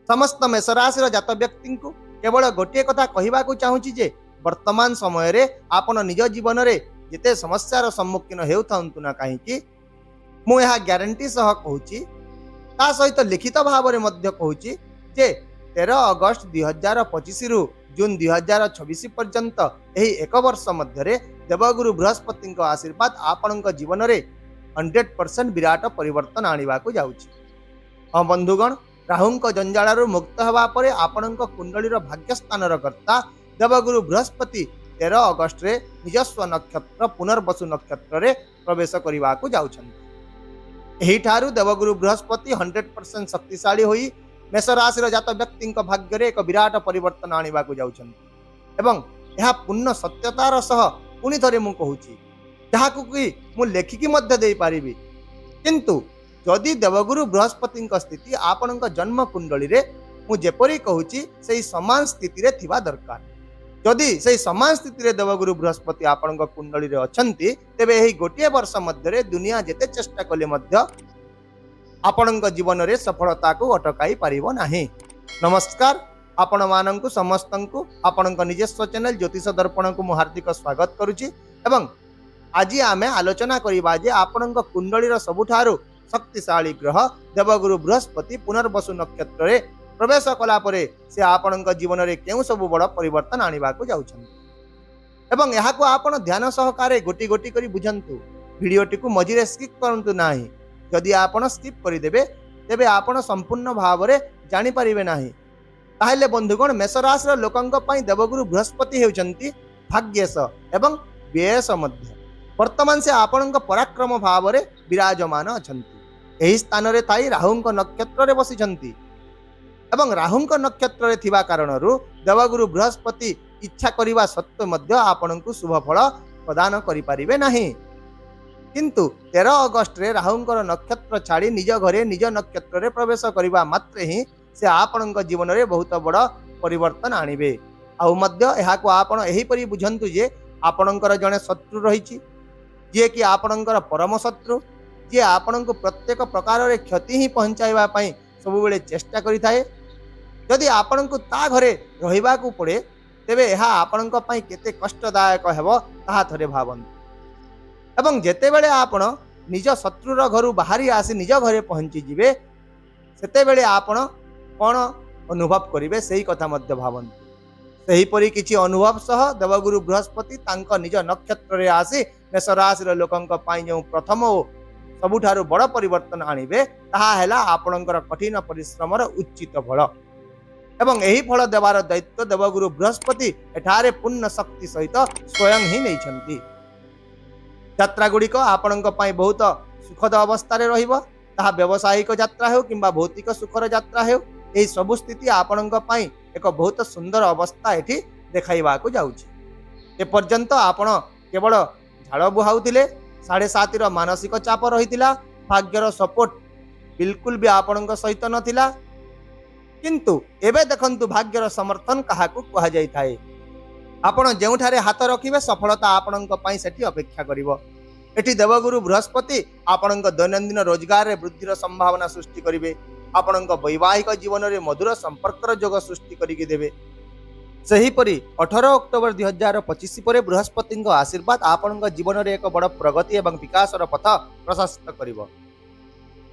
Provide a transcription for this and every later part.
समस्त मेष राशि जात व्यक्ति को केवल गोटे कथा कहवाक चाहूँगी जे वर्तमान समय रे आपण निज जीवन में जिते समस्यार सम्मुखीन होता ना कहीं मुझे ग्यारंटी सह कहूँ ता सहित लिखित भाव में कहूँ जे 13 अगस्त 2025 रु जून 2026 पर्यंत यही एक वर्ष मध्य देवगुरु बृहस्पति आशीर्वाद आपण जीवन में 100% विराट परिवर्तन आने को जाऊँगी। हाँ बंधुगण, राहु जंजालू मुक्त हवा पर आपण कुंडलीर भाग्यस्थान कर्ता देवगुरु बृहस्पति 13 अगस्त रे निजस्व नक्षत्र पुनर्वसु नक्षत्र रे प्रवेश करने को जाऊँ। देवगुरु बृहस्पति 100% शक्तिशाली होई मेष राशि जात व्यक्ति भाग्य रे एक विराट परिवर्तन आने को जाऊँ। पूर्ण सत्यतार सह पुणी थे मुझे कहूँ जहाँ कि लेखिकी दे पारि किंतु जदि देवगुरु बृहस्पति स्थिति आपण जन्म कुंडली रे मुझेपरी कहूँ से समान स्थिति रे थिबा दरकार। जदि से समान स्थिति रे देवगुरु बृहस्पति आपण कुंडली रे अछंती तेबे एही गोटे वर्ष मध्य दुनिया जेते चेष्टा कले मध्य आपण जीवन में सफलता को अटकाई पारिबो नाही। नमस्कार आपण मानंकु समस्तंकु आपण निजस्व चैनल ज्योतिष दर्पण को हार्दिक स्वागत करुछि। एवं आज आमे आलोचना करिबा जे आपण कुंडलीर सबुठारु शक्तिशाली ग्रह देवगुरु बृहस्पति पुनर्वसु नक्षत्र रे प्रवेश कला परे से आपण जीवन में केउ सब बड़ परिवर्तन आनिबा को जाउछन। एवं यहा को आपण ध्यान सहकारे गोटी गोटी करी बुझंतु। वीडियोटी को मझिरे स्किप करंतु नाही। जदि आपण स्किप करिदेबे तेबे आपण संपूर्ण भाव में जानि परिबे नाही। ताहेले बंधुगण, मेष राशि लोकंक पई देवगुरु बृहस्पति हेउचंती भाग्येश एवं व्ययश मध्य। वर्तमान से आपण पराक्रम भाव में विराजमान अछंती। एही स्थान रे थाई राहुंक नक्षत्र रे बसिछंती एवं राहुंक नक्षत्र रे थिबा कारणरु देवगुरु बृहस्पति इच्छा करिवा सत्त्वे मध्य आपनकु शुभ फल प्रदान करि परिबे नाही। किंतु 13 अगस्त रे राहुंकर नक्षत्र छाड़ी निज घरे निज नक्षत्र रे प्रवेश करिवा मात्रे ही से आपण जीवन में बहुत बड़ परिवर्तन आनिबे। आउ मध्य एहा को आपण एही परि बुझंतु जे आपणकर जने शत्रु रहिछि जे कि आपणकर परम शत्रु जे आपणको प्रत्येक प्रकार रे क्षति ही पहुंचाइबा पई सब बेले चेष्टा करि थाए। यदि आपणको ता घरे रहिबा को पड़े तेबे एहा आपणको पई केते कष्टदायक हेबो ताहा थरे भाबंतु। एवं जेते बेले आपण निज शत्रुर घरु बाहरी आसी निज घरे पहुंची जिवे सेते बेले आपण कौन अनुभव करिवे सेही कथा मध्य भाबंतु। सेही परि किछि अनुभव सह देवगुरु बृहस्पति तांक निज नक्षत्र रे आसी मेष राशि लोकंक पई जो प्रथम सबुठारु बड़ परिवर्तन आनिबे ताहा हैला आपणकर कठिन परिश्रमर उचित फल। एवं एही फल देवार दायित्व देवगुरु बृहस्पति एठारे पूर्ण शक्ति सहित स्वयं ही नैछंती। यात्रा गुड़िक आपणक पई बहुत सुखद अवस्था रे रहिबो। ताहा व्यवसायिक यात्रा हो किंबा भौतिक सुखर यात्रा हो, एही सब स्थिति आपणक पई एक बहुत सुंदर अवस्था एठी देखाइबा को जाउछि। ए पर्यंत आपण केवल झाड़ बुहाउथिले, 7.5 मानसिक चाप रहितिला, भाग्यर सपोर्ट बिल्कुल भी आपणक सहित नथिला। किंतु एबे देखंतु भाग्यर समर्थन काहाकू कहा जाय थाए। आपण जेउठारे हाथ रखिबे सफलता आपणक पई सेठी अपेक्षा करिवो। एठी देवगुरु बृहस्पति आपणक दैनंदिन रोजगार रे वृद्धिर संभावना सृष्टि करिवे। आपणक वैवाहिक जीवन रे मधुर संपर्कर जोग सृष्टि करिके देबे। सही परि 18 अक्टोबर 2025 पर बृहस्पति आशीर्वाद आपणक जीवन रे एक बड़ प्रगति एवं विकासर पथ प्रशस्त करिवो।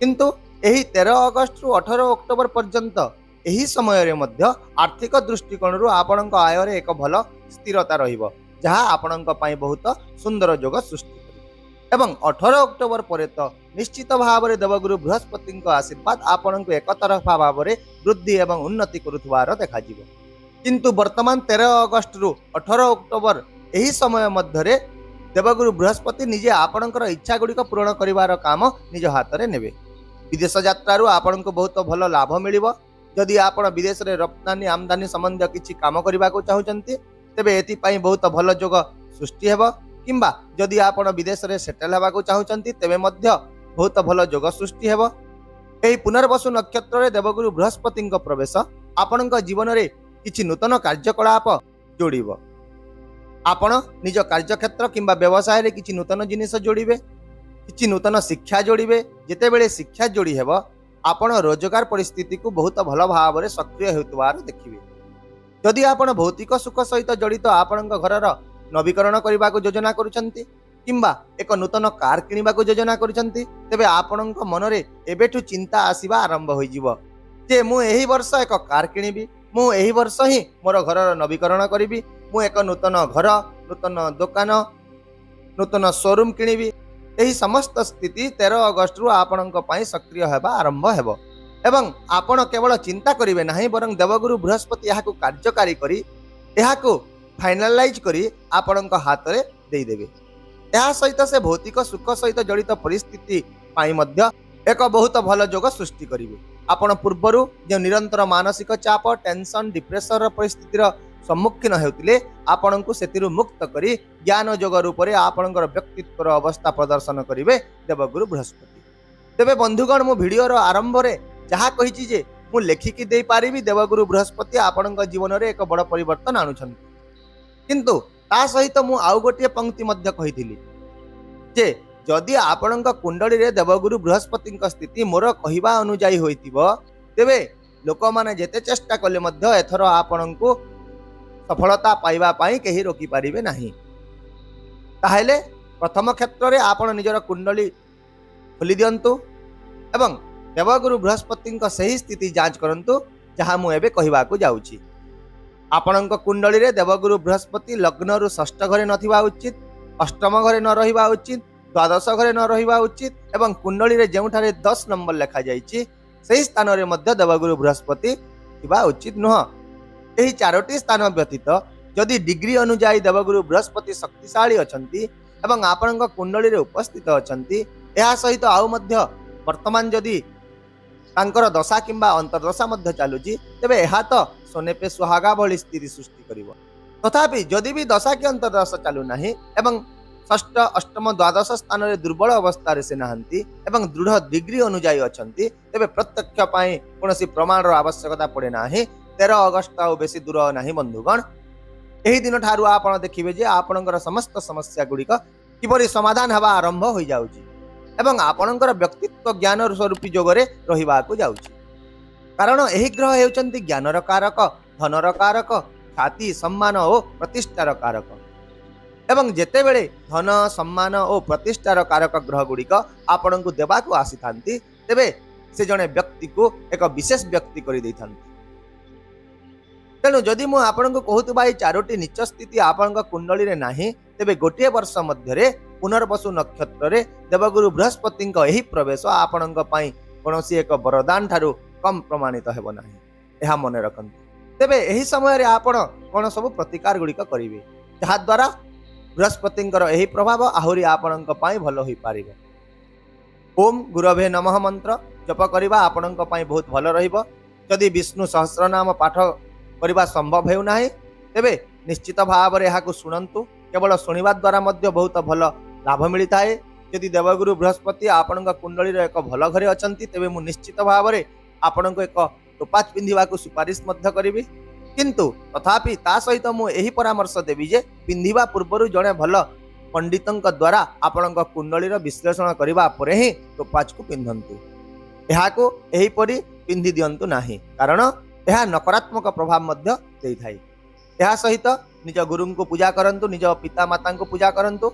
किंतु एही 13 अगस्त रु 18 अक्टोबर पर्यंत एही समय रे मध्य आर्थिक दृष्टिकोण रु आपणक आय रे एक भल स्थिरता रहिबो, जहाँ आपणक पई बहुत सुंदर जोग सृष्टि करिवो। एवं 18 अक्टोबर पर तो निश्चित भाव में देवगुरु बृहस्पति आशीर्वाद आपणक एक तरफा भाव में वृद्धि एवं उन्नति करुथबार देखाजिवो। किंतु वर्तमान 13 अगस्त रु 18 अक्टोबर एही समय मध्य देवगुरु बृहस्पति निजे आपणकर इच्छा गुड़िक पूरण करिवार काम निज हाथ में नेबे। विदेश यात्रारू आपणको बहुत भल लाभ मिलिबो। जदि आपण विदेश रे रप्तानी आमदानी संबंध किछि काम करबा को चाहुचंती तेबे एति पई बहुत भल जोग सृष्टि हेबो। किंबा जदि आपण विदेश रे सेटल हेबा को चाहुचंती तेबे मध्य बहुत भल जोग सृष्टि हेबो। एही पुनर्वसु नक्षत्र रे देवगुरु बृहस्पति प्रवेश आपणक जीवन रे किछि नूतन कार्यकलाप जोड़िबो। आपण निज कार्यक्षेत्र किंबा व्यवसाय रे किछि नूतन जिनिस जोड़िबे, किछि नूतन शिक्षा जोड़िबे। जेते बेले शिक्षा जोड़ी हेबो आपण रोजगार परिस्थिति को बहुत भल भाव में सक्रिय होतुवार देखिबे। जदि आपण भौतिक सुख सहित जड़ित आपण घर नवीकरण करने को योजना करुछंती किंबा एक नूतन कार किनिबा को योजना करुछंती तेबे आपणक मन रे एबेठु चिंता आसीबा आरंभ होई जिवो जे मु एही वर्ष एक कार किनिबी, मु एही वर्ष ही मोर घर नवीकरण करिबी, मु एक नूतन घर, नूतन दुकान, नूतन शोरूम किनिबी। एही समस्त स्थिति 13 अगस्त रु आपणक पई सक्रिय हेबा आरंभ हेबो एवं आपण केवल चिंता करिवे नाही बरं देवगुरु बृहस्पति याहाकु कार्यकारी करी याहाकु फाइनलाइज करी आपणक हाथ रे देई देबे। ଏହା ସହିତ ସେ ଭୌତିକ ସୁଖ ସହିତ ଜଡ଼ିତ ପରିସ୍ଥିତି ପାଇଁ ମଧ୍ୟ ଏକ ବହୁତ ଭଲ ଯୋଗ ସୃଷ୍ଟି କରିବେ। ଆପଣ ପୂର୍ବରୁ ଯେଉଁ ନିରନ୍ତର ମାନସିକ ଚାପ, ଟେନସନ, ଡିପ୍ରେସନର ପରିସ୍ଥିତିର ସମ୍ମୁଖୀନ ହେଉଥିଲେ ଆପଣଙ୍କୁ ସେଥିରୁ ମୁକ୍ତ କରି ଜ୍ଞାନ ଯୋଗ ରୂପରେ ଆପଣଙ୍କର ବ୍ୟକ୍ତିତ୍ୱର ଅବସ୍ଥା ପ୍ରଦର୍ଶନ କରିବେ ଦେବଗୁରୁ ବୃହସ୍ପତି। ତେବେ ବନ୍ଧୁଗଣ ମୁଁ ଭିଡ଼ିଓର ଆରମ୍ଭରେ ଯାହା କହିଛି ଯେ ମୁଁ ଲେଖିକି ଦେଇପାରିବି ଦେବଗୁରୁ ବୃହସ୍ପତି ଆପଣଙ୍କ ଜୀବନରେ ଏକ ବଡ଼ ପରିବର୍ତ୍ତନ ଆଣୁଛନ୍ତି, କିନ୍ତୁ ତା ସହିତ ମୁଁ ଆଉ ଗୋଟିଏ ପଂକ୍ତି ମଧ୍ୟ କହିଥିଲି ଯେ ଯଦି ଆପଣଙ୍କ କୁଣ୍ଡଳୀରେ ଦେବଗୁରୁ ବୃହସ୍ପତିଙ୍କ ସ୍ଥିତି ମୋର କହିବା ଅନୁଯାୟୀ ହୋଇଥିବ ତେବେ ଲୋକମାନେ ଯେତେ ଚେଷ୍ଟା କଲେ ମଧ୍ୟ ଏଥର ଆପଣଙ୍କୁ ସଫଳତା ପାଇବା ପାଇଁ କେହି ରୋକି ପାରିବେ ନାହିଁ। ତାହେଲେ ପ୍ରଥମ କ୍ଷେତ୍ରରେ ଆପଣ ନିଜର କୁଣ୍ଡଳୀ ଖୋଲି ଦିଅନ୍ତୁ ଏବଂ ଦେବଗୁରୁ ବୃହସ୍ପତିଙ୍କ ସେହି ସ୍ଥିତି ଯାଞ୍ଚ କରନ୍ତୁ ଯାହା ମୁଁ ଏବେ କହିବାକୁ ଯାଉଛି। ଆପଣଙ୍କ କୁଣ୍ଡଳୀରେ ଦେବଗୁରୁ ବୃହସ୍ପତି ଲଗ୍ନରୁ ଷଷ୍ଠ ଘରେ ନଥିବା ଉଚିତ, ଅଷ୍ଟମ ଘରେ न रहिबा उचित, द्वादश घरे न रहिबा उचित एवं कुंडली रे जेउठारे 10 नंबर लिखा जाइछि सेही स्थान रे मध्य देवगुरु बृहस्पति थिबा उचित नुह। एही चारोटी स्थान व्यतीत जदि डिग्री अनुसार देवगुरु बृहस्पति शक्तिशाली अछंती एवं आपनक कुंडली रे उपस्थित अछंती एहा सहित आउ मध्य वर्तमान जदि तांकर दशा किंबा अंतर्दशा मध्य चालुची तेबे एहा तो सोने पे सुहागा भली स्थिति सृष्टि करिवो। तथापि जदि भी दशा की अंतर्दशा चालू नाही एवं षष्ठ, अष्टम, द्वादश स्थान रे दुर्बल अवस्था रे से नाहंती एवं दृढ़ डिग्री अनुसार अछंती तेबे प्रत्यक्ष पाई कोनोसी प्रमाण रो आवश्यकता पड़े नाही। 13 अगस्त आ बेसी दूर नाही बंधुगण। एही दिन ठारू आपण देखिबे जे आपणकर समस्त समस्या गुड़िक किपरि समाधान हवा आरंभ होई जाउची एवं आपणकर व्यक्तित्व ज्ञान स्वरूपी जोगरे रहिबाकू जाउची। कारण एही ग्रह हेउचंती ज्ञानर कारक, धनर कारक, ख्याति, सम्मान और प्रतिष्ठार कारक एवं जेतेबेले धन, सम्मान और प्रतिष्ठार कारक ग्रह गुड़िक आपण को देवाकू आसी थांती तेबे से जने व्यक्ति को एक विशेष व्यक्ति करि दैथांती। तेणु जदि मु आपण को कहूतबा ए चारोटी नीच स्थिति आपण कुंडली रे नाही तेबे गोटे वर्ष मध्य पुनर्वसु नक्षत्र रे देवगुरु बृहस्पति एही प्रवेश आपण पई कोनोसी एक वरदान ठारू कम प्रमाणित हेबो नाही, एहा मने रखंतु। तेबे एही समय रे आपण कोन सब प्रतिकार गुड़िक करिवे जहा द्वारा बृहस्पतिंकर एही प्रभाव आहुरी आपणक पई भलो होई पारिबो। ओम गुरवे नमः मंत्र जप करिबा आपणक पई बहुत भलो रहिबो। जदि विष्णु सहस्रनाम पाठ करिबा संभव हेउ नाही तेबे निश्चित भाव रे एहाकू सुनंतु। केवल सुनिबा द्वारा मध्य बहुत भलो लाभ मिलिथाए। जदि देवगुरु बृहस्पति आपणक कुंडली रे एक भलो घरे अछंती तेबे मु निश्चित भाव रे आपणक एक टोपाच पिंधिबाकू सुपारिश मध्य करिबी, किंतु तथापि ता सहित मु एही परामर्श देबी जे पिंधिबा पूर्वरु जणे भल पंडितंक द्वारा आपणक कुंडली रो विश्लेषण करिबा परे ही टोपाच को पिंधंतु। एहाकू एही परि पिंधि दियंतु नाही कारण एहा नकारात्मक प्रभाव मध्य देई थाई। एहा सहित निज गुरु को पूजा करंतु, निज पिता माता को पूजा करंतु।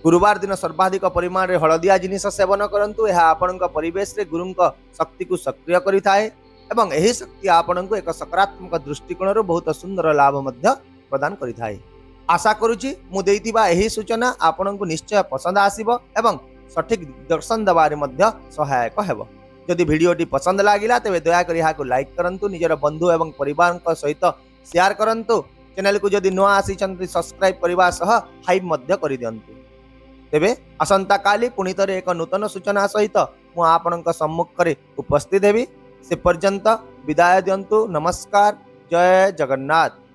गुरुवार दिन सर्वाधिक परिमाण रे हळदिया जिनिस सेवन करंतु। एहा आपणक परिवेश रे गुरु शक्ति को सक्रिय करि थाए एवं एही शक्ति आपणक एक सकारात्मक दृष्टिकोण रो बहुत सुंदर लाभ मध्य प्रदान करि थाए। आशा करूची मु देइतिबा एही सूचना आपणक निश्चय पसंद आसीबो एवं सठिक दर्शन दबारे मध्य सहायक हेबो। जदि वीडियोटी पसंद लागिला तेबे दया करि हाकु लाइक करंतु, निजर बंधु एवं परिवार सहित शेयर करंतु। चैनल को जदि नुआ आसीचंती सब्सक्राइब करबा सह हाइप मध्य करि दियंतु। तेबे असंता काली पुणी थरे एक नूतन सूचना सहित मु आपणक सम्मुख करे उपस्थित हेबी। से पर्यंत विदाय दियंतु। नमस्कार। जय जगन्नाथ।